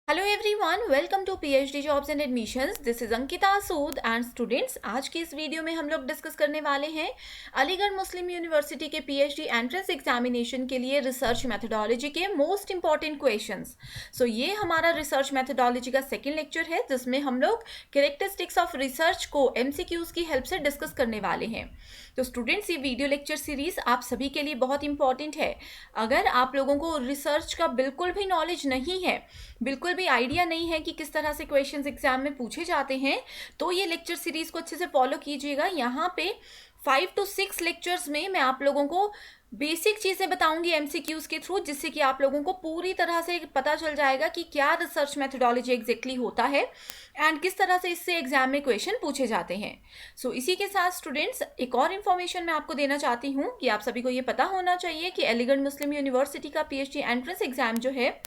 Hello everyone, welcome to PhD jobs and admissions. This is Ankita Sood and students, आज की इस video में हम लोग डिस्कस करने वाले हैं अलीगढ़ मुस्लिम यूनिवर्सिटी के पीएचडी एंट्रेंस एग्जामिनेशन के लिए रिसर्च मेथोडोलॉजी के मोस्ट इंपॉर्टेंट क्वेश्चंस। सो ये हमारा रिसर्च मेथोडोलॉजी का सेकेंड लेक्चर है जिसमें हम लोग कैरेक्टरिस्टिक्स ऑफ रिसर्च को एमसीक्यूज की हेल्प से डिस्कस करने वाले हैं। तो स्टूडेंट्स, ये वीडियो लेक्चर सीरीज आप सभी के लिए बहुत इंपॉर्टेंट है। अगर आप लोगों को रिसर्च का बिल्कुल भी नॉलेज नहीं है, बिल्कुल भी आइडिया नहीं है कि किस तरह से क्वेश्चंस एग्जाम में पूछे जाते हैं, तो ये लेक्चर सीरीज को अच्छे से फॉलो कीजिएगा। यहाँ पे 5 to 6 लेक्चर्स में मैं आप लोगों को बेसिक चीज़ें बताऊंगी एमसीक्यूज के थ्रू, जिससे कि आप लोगों को पूरी तरह से पता चल जाएगा कि क्या रिसर्च मेथोडोलॉजी एग्जैक्टली होता है एंड किस तरह से इससे एग्जाम में क्वेश्चन पूछे जाते हैं। सो इसी के साथ स्टूडेंट्स, एक और इन्फॉर्मेशन मैं आपको देना चाहती हूँ कि आप सभी को ये पता होना चाहिए कि अलीगढ़ मुस्लिम यूनिवर्सिटी का पीएचडी एंट्रेंस एग्जाम जो है,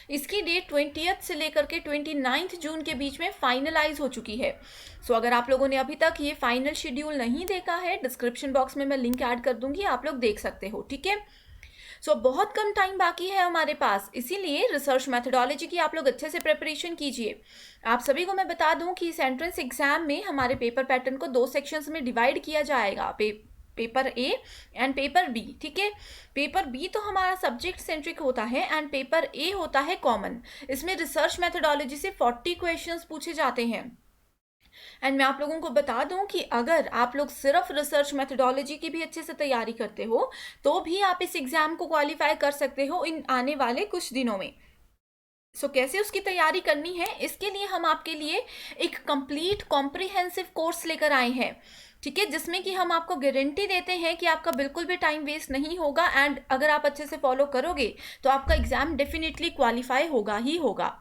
इसकी डेट 20th से लेकर के 29 जून के बीच में फाइनलाइज हो चुकी है। सो अगर आप लोगों ने अभी तक ये फाइनल शेड्यूल नहीं देखा है, डिस्क्रिप्शन बॉक्स में मैं लिंक ऐड कर दूंगी, आप लोग देख सकते हो। ठीक है, सो बहुत कम टाइम बाकी है हमारे पास, इसीलिए रिसर्च मेथोडोलॉजी की आप लोग अच्छे से प्रिपरेशन कीजिए। आप सभी को मैं बता दूं कि इस एंट्रेंस एग्जाम में हमारे पेपर पैटर्न को 2 सेक्शंस में डिवाइड किया जाएगा, paper A and paper B. ठीक है, पेपर बी तो हमारा सब्जेक्ट सेंट्रिक होता है एंड पेपर ए होता है कॉमन। इसमें रिसर्च मेथोडोलॉजी से 40 क्वेश्चंस पूछे जाते हैं। एंड मैं आप लोगों को बता दूं कि अगर आप लोग सिर्फ रिसर्च मेथोडोलॉजी की भी अच्छे से तैयारी करते हो तो भी आप इस एग्जाम को क्वालिफाई कर सकते हो इन आने वाले कुछ दिनों में। सो कैसे उसकी तैयारी करनी है, इसके लिए हम आपके लिए एक कंप्लीट कॉम्प्रिहेंसिव कोर्स लेकर आए हैं। ठीक है, जिसमें कि हम आपको गारंटी देते हैं कि आपका बिल्कुल भी टाइम वेस्ट नहीं होगा एंड अगर आप अच्छे से फॉलो करोगे तो आपका एग्जाम डेफिनेटली क्वालिफाई होगा ही होगा।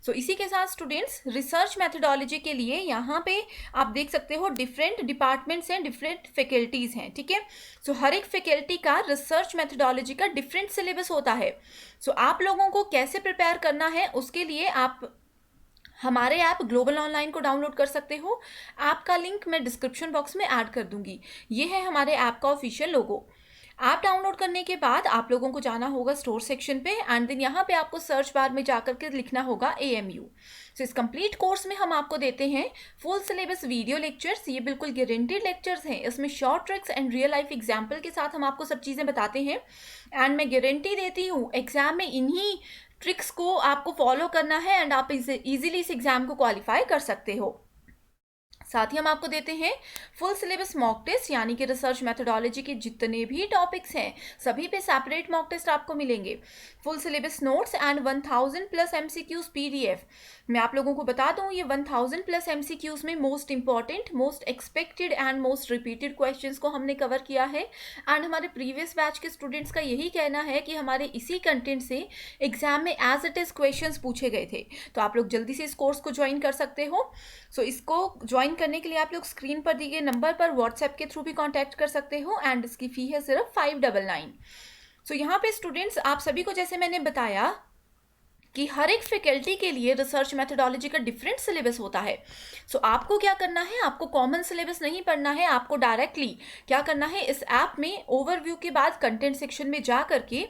सो इसी के साथ स्टूडेंट्स, रिसर्च मेथोडोलॉजी के लिए यहाँ पे आप देख सकते हो डिफरेंट डिपार्टमेंट्स हैं, डिफरेंट फैकल्टीज हैं। ठीक है, सो हर एक फैकल्टी का रिसर्च मेथोडोलॉजी का डिफरेंट सिलेबस होता है। सो आप लोगों को कैसे प्रिपेयर करना है, उसके लिए आप हमारे ऐप ग्लोबल ऑनलाइन को डाउनलोड कर सकते हो। ऐप का लिंक मैं डिस्क्रिप्शन बॉक्स में ऐड कर दूंगी। ये है हमारे ऐप का ऑफिशियल लोगो। ऐप डाउनलोड करने के बाद आप लोगों को जाना होगा स्टोर सेक्शन पे एंड देन यहाँ पे आपको सर्च बार में जाकर के लिखना होगा AMU। सो इस कंप्लीट कोर्स में हम आपको देते हैं फुल सिलेबस वीडियो लेक्चर्स। ये बिल्कुल गारंटीड लेक्चर्स हैं, इसमें short tricks and real life example के साथ हम आपको सब चीज़ें बताते हैं एंड मैं गारंटी देती हूँ एग्जाम में इन्हीं ट्रिक्स को आपको फॉलो करना है एंड आप इजीली इस एग्जाम को क्वालिफाई कर सकते हो। साथ ही हम आपको देते हैं फुल सिलेबस मॉक टेस्ट, यानी कि रिसर्च मेथोडोलॉजी के जितने भी टॉपिक्स हैं सभी पे सेपरेट मॉक टेस्ट आपको मिलेंगे। Full syllabus notes and 1000+ MCQs PDF। मैं आप लोगों को बता दूं, ये 1000+ MCQs में most important, most expected and most repeated questions को हमने कवर किया है एंड हमारे प्रीवियस बैच के स्टूडेंट्स का यही कहना है कि हमारे इसी कंटेंट से एग्जाम में एज इट इज क्वेश्चंस पूछे गए थे। तो आप लोग जल्दी से इस कोर्स को ज्वाइन कर सकते हो। सो इसको ज्वाइन करने के लिए आप लोग स्क्रीन पर दिए गए नंबर पर व्हाट्सएप के थ्रू भी कांटेक्ट कर सकते हो एंड इसकी फी है सिर्फ 599। सो यहाँ पे स्टूडेंट्स, आप सभी को जैसे मैंने बताया कि हर एक फैकल्टी के लिए रिसर्च मेथोडोलॉजी का डिफरेंट सिलेबस होता है। सो आपको क्या करना है, आपको कॉमन सिलेबस नहीं पढ़ना है, आपको डायरेक्टली क्या करना है, इस ऐप में ओवरव्यू के बाद कंटेंट सेक्शन में जा करके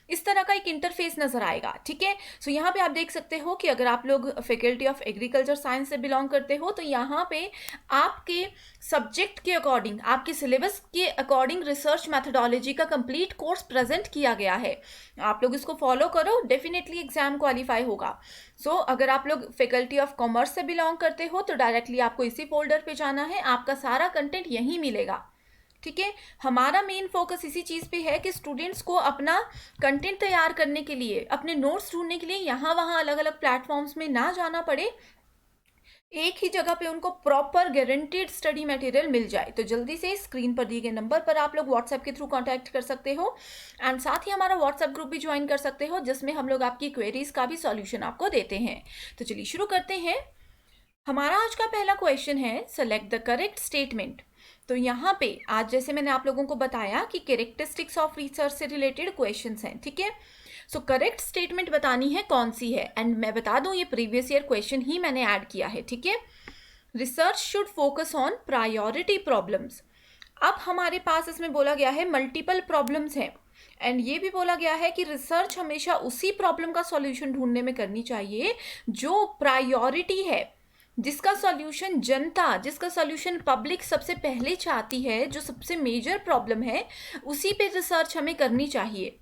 इस तरह का एक इंटरफेस नजर आएगा। ठीक है, सो यहाँ पे आप देख सकते हो कि अगर आप लोग फैकल्टी ऑफ एग्रीकल्चर साइंस से बिलोंग करते हो तो यहाँ पे आपके सब्जेक्ट के अकॉर्डिंग, आपके सिलेबस के अकॉर्डिंग रिसर्च मेथोडोलॉजी का कंप्लीट कोर्स प्रेजेंट किया गया है। आप लोग इसको फॉलो करो, डेफिनेटली एग्जाम क्वालिफाई होगा। सो अगर आप लोग फैकल्टी ऑफ कॉमर्स से बिलोंग करते हो तो डायरेक्टली आपको इसी फोल्डर पे जाना है, आपका सारा कंटेंट यहीं मिलेगा। ठीक है, हमारा मेन फोकस इसी चीज़ पे है कि स्टूडेंट्स को अपना कंटेंट तैयार करने के लिए, अपने नोट्स ढूंढने के लिए यहाँ वहाँ अलग अलग प्लेटफॉर्म्स में ना जाना पड़े, एक ही जगह पे उनको प्रॉपर गारंटीड स्टडी मटेरियल मिल जाए। तो जल्दी से स्क्रीन पर दिए गए नंबर पर आप लोग व्हाट्सएप के थ्रू कांटेक्ट कर सकते हो एंड साथ ही हमारा व्हाट्सएप ग्रुप भी ज्वाइन कर सकते हो, जिसमें हम लोग आपकी क्वेरीज का भी सॉल्यूशन आपको देते हैं। तो चलिए शुरू करते हैं। हमारा आज का पहला क्वेश्चन है, सेलेक्ट द करेक्ट स्टेटमेंट। तो यहाँ पे आज जैसे मैंने आप लोगों को बताया कि कैरेक्टरिस्टिक्स ऑफ रिसर्च से रिलेटेड क्वेश्चंस हैं। ठीक है, सो करेक्ट स्टेटमेंट बतानी है कौन सी है एंड मैं बता दूं ये प्रीवियस ईयर क्वेश्चन ही मैंने ऐड किया है। ठीक है, research should focus on priority problems. अब हमारे पास इसमें बोला गया है मल्टीपल प्रॉब्लम्स हैं एंड ये भी बोला गया है कि रिसर्च हमेशा उसी प्रॉब्लम का सॉल्यूशन ढूंढने में करनी चाहिए जो प्रायोरिटी है, जिसका सॉल्यूशन जनता, जिसका सॉल्यूशन पब्लिक सबसे पहले चाहती है, जो सबसे मेजर प्रॉब्लम है, उसी पे रिसर्च हमें करनी चाहिए।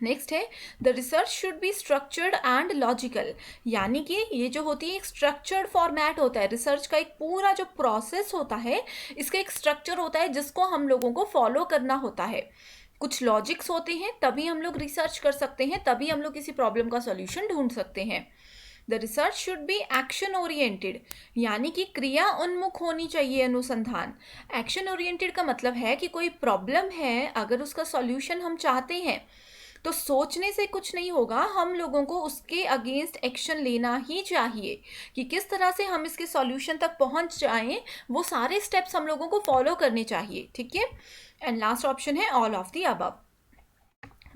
नेक्स्ट है the research should be structured and logical, यानी कि ये जो होती है एक स्ट्रक्चर्ड फॉर्मेट होता है रिसर्च का, एक पूरा जो प्रोसेस होता है इसका एक स्ट्रक्चर होता है जिसको हम लोगों को फॉलो करना होता है। कुछ लॉजिक्स होते हैं, तभी हम लोग रिसर्च कर सकते हैं, तभी हम लोग किसी प्रॉब्लम का सॉल्यूशन ढूंढ सकते हैं। The research should be action oriented, यानी कि क्रिया उन्मुख होनी चाहिए अनुसंधान। एक्शन ओरिएंटेड का मतलब है कि कोई प्रॉब्लम है, अगर उसका सॉल्यूशन हम चाहते हैं तो सोचने से कुछ नहीं होगा, हम लोगों को उसके अगेंस्ट एक्शन लेना ही चाहिए कि किस तरह से हम इसके सॉल्यूशन तक पहुंच जाएं, वो सारे स्टेप्स हम लोगों को फॉलो करने चाहिए। ठीक है, एंड लास्ट ऑप्शन है ऑल ऑफ द अबव।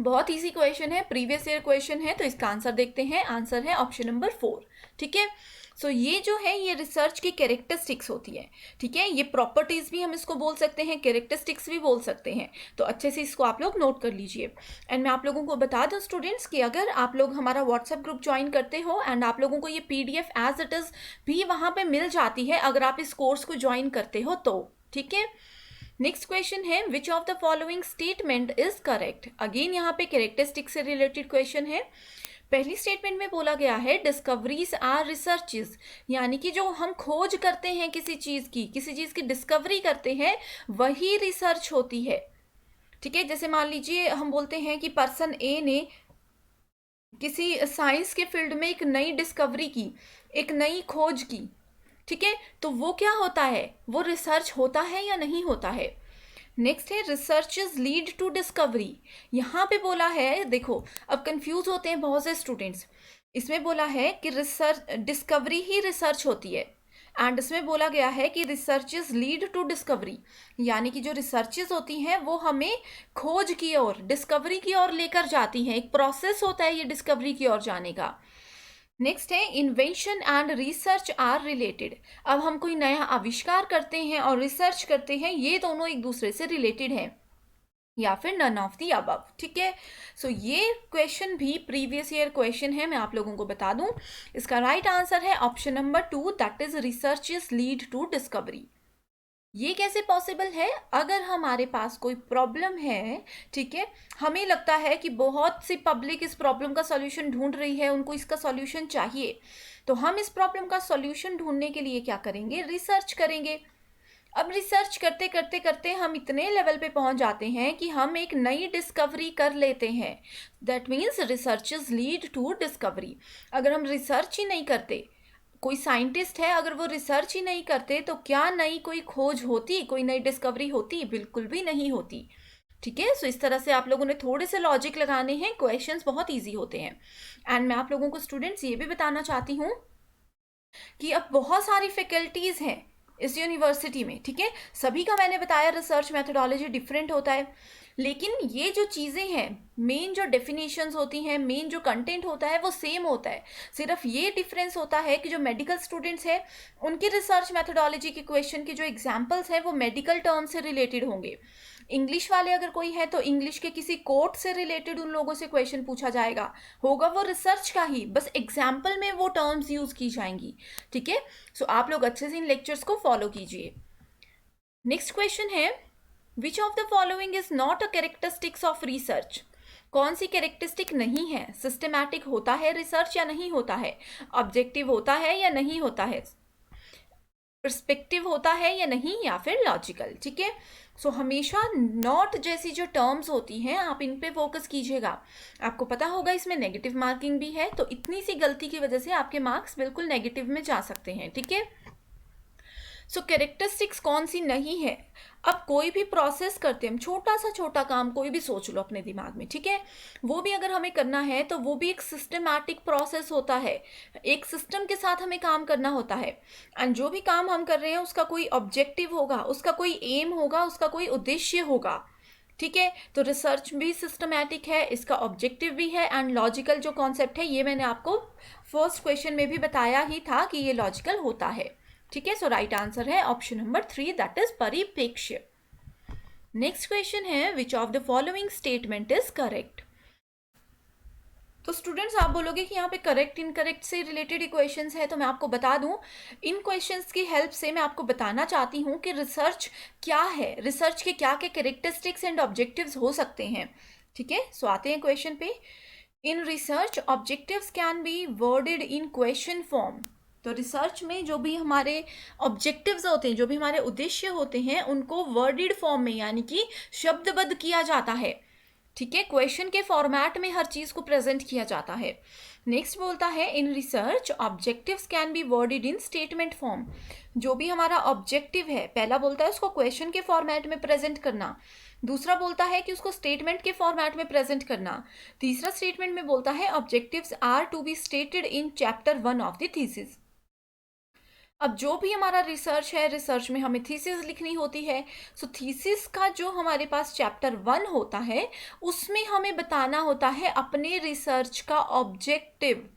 बहुत इजी क्वेश्चन है, प्रीवियस ईयर क्वेश्चन है, तो इसका आंसर देखते हैं। आंसर है ऑप्शन नंबर 4। ठीक है, सो ये जो है ये रिसर्च की कैरेक्टरिस्टिक्स होती है। ठीक है, ये प्रॉपर्टीज भी हम इसको बोल सकते हैं, कैरेक्टरिस्टिक्स भी बोल सकते हैं, तो अच्छे से इसको आप लोग नोट कर लीजिए। एंड मैं आप लोगों को बता दूं स्टूडेंट्स कि अगर आप लोग हमारा व्हाट्सएप ग्रुप ज्वाइन करते हो एंड आप लोगों को ये PDF एज इट इज भी वहाँ पे मिल जाती है अगर आप इस कोर्स को ज्वाइन करते हो तो। ठीक है, नेक्स्ट क्वेश्चन है which of the following statement is correct. Again यहाँ पे कैरेक्टरिस्टिक से रिलेटेड क्वेश्चन है। पहली स्टेटमेंट में बोला गया है डिस्कवरीज आर रिसर्चेस, यानी कि जो हम खोज करते हैं किसी चीज़ की डिस्कवरी करते हैं वही रिसर्च होती है। ठीक है, जैसे मान लीजिए हम बोलते हैं कि पर्सन ए ने किसी साइंस के फील्ड में एक नई डिस्कवरी की, एक नई खोज की। ठीक है, तो वो क्या होता है, वो रिसर्च होता है या नहीं होता है। नेक्स्ट है रिसर्चेस लीड टू डिस्कवरी। यहाँ पे बोला है, देखो अब कंफ्यूज होते हैं बहुत से स्टूडेंट्स, इसमें बोला है कि रिसर्च डिस्कवरी ही रिसर्च होती है, एंड इसमें बोला गया है कि रिसर्चेस लीड टू डिस्कवरी, यानी कि जो रिसर्चेस होती हैं वो हमें खोज की ओर, डिस्कवरी की ओर लेकर जाती हैं, एक प्रोसेस होता है ये डिस्कवरी की ओर जाने का। नेक्स्ट है invention and research are related. अब हम कोई नया आविष्कार करते हैं और रिसर्च करते हैं, ये दोनों एक दूसरे से रिलेटेड हैं, या फिर नन ऑफ दी अबव। ठीक है, सो ये क्वेश्चन भी प्रीवियस ईयर क्वेश्चन है, मैं आप लोगों को बता दूं। इसका राइट आंसर है option number 2, that is researches lead to discovery. ये कैसे पॉसिबल है, अगर हमारे पास कोई प्रॉब्लम है, ठीक है, हमें लगता है कि बहुत सी पब्लिक इस प्रॉब्लम का सॉल्यूशन ढूंढ रही है, उनको इसका सॉल्यूशन चाहिए, तो हम इस प्रॉब्लम का सॉल्यूशन ढूंढने के लिए क्या करेंगे, रिसर्च करेंगे। अब रिसर्च करते करते करते हम इतने लेवल पे पहुंच जाते हैं कि हम एक नई डिस्कवरी कर लेते हैं, that means researches lead to discovery. अगर हम रिसर्च ही नहीं करते, कोई साइंटिस्ट है अगर वो रिसर्च ही नहीं करते, तो क्या नई कोई खोज होती, कोई नई डिस्कवरी होती, बिल्कुल भी नहीं होती। ठीक है, सो इस तरह से आप लोगों ने थोड़े से लॉजिक लगाने हैं, क्वेश्चंस बहुत इजी होते हैं। एंड मैं आप लोगों को स्टूडेंट्स ये भी बताना चाहती हूँ कि अब बहुत सारी फैकल्टीज हैं इस यूनिवर्सिटी में। ठीक है, सभी का मैंने बताया रिसर्च मेथोडोलॉजी डिफरेंट होता है, लेकिन ये जो चीज़ें हैं, मेन जो डेफिनेशंस होती हैं, मेन जो कंटेंट होता है वो सेम होता है। सिर्फ ये डिफरेंस होता है कि जो मेडिकल स्टूडेंट्स हैं उनकी रिसर्च मेथोडोलॉजी के क्वेश्चन के जो एग्जाम्पल्स हैं वो मेडिकल टर्म से रिलेटेड होंगे। इंग्लिश वाले अगर कोई है तो इंग्लिश के किसी कोर्ट से रिलेटेड उन लोगों से क्वेश्चन पूछा जाएगा, होगा वो रिसर्च का ही, बस एग्जाम्पल में वो टर्म्स यूज की जाएंगी। ठीक है, सो आप लोग अच्छे से इन लेक्चर्स को फॉलो कीजिए। नेक्स्ट क्वेश्चन है which of the following is not a characteristics of research. कौन सी कैरेक्टरिस्टिक नहीं है, सिस्टमैटिक होता है रिसर्च या नहीं होता है, ऑब्जेक्टिव होता है या नहीं होता है, पर्सपेक्टिव होता है या नहीं, या फिर लॉजिकल। ठीक है, सो हमेशा नॉट जैसी जो टर्म्स होती हैं आप इन पे फोकस कीजिएगा। आपको पता होगा इसमें नेगेटिव मार्किंग भी है, तो इतनी सी गलती की वजह से आपके मार्क्स बिल्कुल नेगेटिव में जा सकते हैं। ठीक है, सो कैरेक्टरिस्टिक्स कौन सी नहीं है। अब कोई भी प्रोसेस करते हैं हम, छोटा सा छोटा काम कोई भी सोच लो अपने दिमाग में, ठीक है, वो भी अगर हमें करना है तो वो भी एक सिस्टमैटिक प्रोसेस होता है, एक सिस्टम के साथ हमें काम करना होता है। एंड जो भी काम हम कर रहे हैं उसका कोई ऑब्जेक्टिव होगा, उसका कोई एम होगा, उसका कोई उद्देश्य होगा। ठीक है, तो रिसर्च भी सिस्टमैटिक है, इसका ऑब्जेक्टिव भी है, एंड लॉजिकल जो कॉन्सेप्ट है ये मैंने आपको फर्स्ट क्वेश्चन में भी बताया ही था कि ये लॉजिकल होता है। ठीक है, सो राइट आंसर है ऑप्शन नंबर 3, दैट इज परिप्रेक्ष्य। नेक्स्ट क्वेश्चन है which of the following statement is correct. तो स्टूडेंट्स आप बोलोगे कि यहाँ पे करेक्ट इनकरेक्ट से रिलेटेड इक्वेशंस है, तो मैं आपको बता दूं, इन क्वेश्चंस की हेल्प से मैं आपको बताना चाहती हूँ कि रिसर्च क्या है, रिसर्च के क्या क्या कैरेक्टरिस्टिक्स एंड ऑब्जेक्टिव्स हो सकते हैं। ठीक है, सो आते हैं क्वेश्चन पे। In research objectives can be worded in question form. तो रिसर्च में जो भी हमारे ऑब्जेक्टिव्स होते हैं, जो भी हमारे उद्देश्य होते हैं, उनको वर्डेड फॉर्म में यानी कि शब्दबद्ध किया जाता है। ठीक है, क्वेश्चन के फॉर्मेट में हर चीज को प्रेजेंट किया जाता है। नेक्स्ट बोलता है in research objectives can be worded in statement form. जो भी हमारा ऑब्जेक्टिव है, पहला बोलता है उसको क्वेश्चन के फॉर्मेट में प्रेजेंट करना, दूसरा बोलता है कि उसको स्टेटमेंट के फॉर्मेट में प्रेजेंट करना, तीसरा स्टेटमेंट में बोलता है objectives are to be stated in chapter 1 of the thesis. अब जो भी हमारा रिसर्च है, रिसर्च में हमें थीसिस लिखनी होती है। सो थीसिस का जो हमारे पास चैप्टर 1 होता है, उसमें हमें बताना होता है अपने रिसर्च का ऑब्जेक्टिव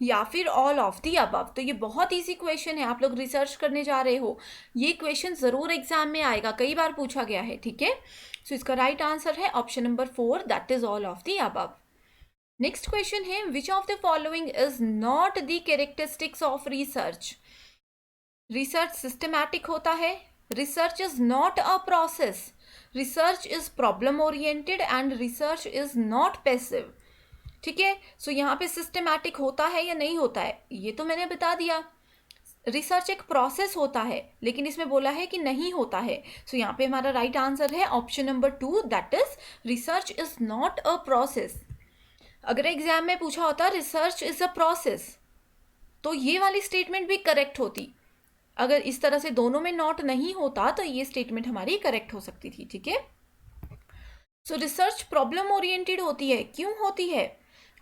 या फिर ऑल ऑफ दी अबव। तो ये बहुत इजी क्वेश्चन है, आप लोग रिसर्च करने जा रहे हो, ये क्वेश्चन जरूर एग्जाम में आएगा, कई बार पूछा गया है। ठीक है, सो इसका राइट आंसर है option number 4, that is all of the above. Next question है which of the following is not the characteristics of research. Research systematic होता है, research is not a process, research is problem oriented and research is not passive. ठीक है, सो यहाँ पे systematic होता है या नहीं होता है, ये तो मैंने बता दिया। रिसर्च एक प्रोसेस होता है, लेकिन इसमें बोला है कि नहीं होता है। सो यहाँ पे हमारा राइट आंसर है option number 2, that is research is not a process. अगर एग्जाम में पूछा होता रिसर्च इज अ प्रोसेस, तो ये वाली स्टेटमेंट भी करेक्ट होती। अगर इस तरह से दोनों में नॉट नहीं होता तो ये स्टेटमेंट हमारी करेक्ट हो सकती थी। ठीक है, सो रिसर्च प्रॉब्लम ओरिएंटेड होती है, क्यों होती है?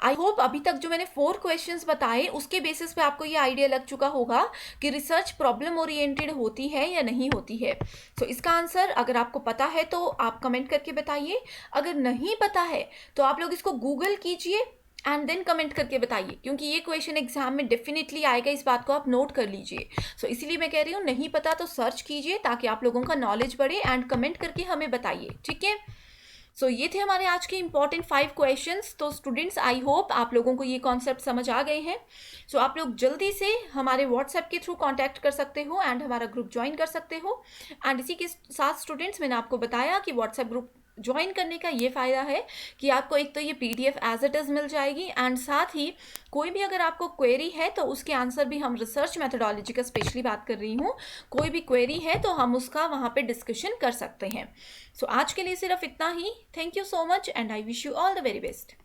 आई होप अभी तक जो मैंने 4 क्वेश्चंस बताए उसके बेसिस पे आपको ये आइडिया लग चुका होगा कि रिसर्च प्रॉब्लम ओरिएंटेड होती है या नहीं होती है। सो इसका आंसर अगर आपको पता है तो आप कमेंट करके बताइए, अगर नहीं पता है तो आप लोग इसको गूगल कीजिए एंड देन कमेंट करके बताइए, क्योंकि ये क्वेश्चन एग्जाम में डेफिनेटली आएगा, इस बात को आप नोट कर लीजिए। सो इसीलिए मैं कह रही हूँ नहीं पता तो सर्च कीजिए ताकि आप लोगों का नॉलेज बढ़े एंड कमेंट करके हमें बताइए। ठीक है, सो ये थे हमारे आज के इंपॉर्टेंट 5 क्वेश्चंस। तो स्टूडेंट्स आई होप आप लोगों को ये कॉन्सेप्ट समझ आ गए हैं। सो आप लोग जल्दी से हमारे व्हाट्सएप के थ्रू कांटेक्ट कर सकते हो एंड हमारा ग्रुप ज्वाइन कर सकते हो। एंड इसी के साथ स्टूडेंट्स मैंने आपको बताया कि व्हाट्सएप ग्रुप ज्वाइन करने का ये फ़ायदा है कि आपको एक तो ये PDF एज इट इज़ मिल जाएगी एंड साथ ही कोई भी अगर आपको क्वेरी है तो उसके आंसर भी, हम रिसर्च मेथोडोलॉजी का स्पेशली बात कर रही हूँ, कोई भी क्वेरी है तो हम उसका वहाँ पे डिस्कशन कर सकते हैं। सो आज के लिए सिर्फ इतना ही। Thank you so much and I wish you all the very best.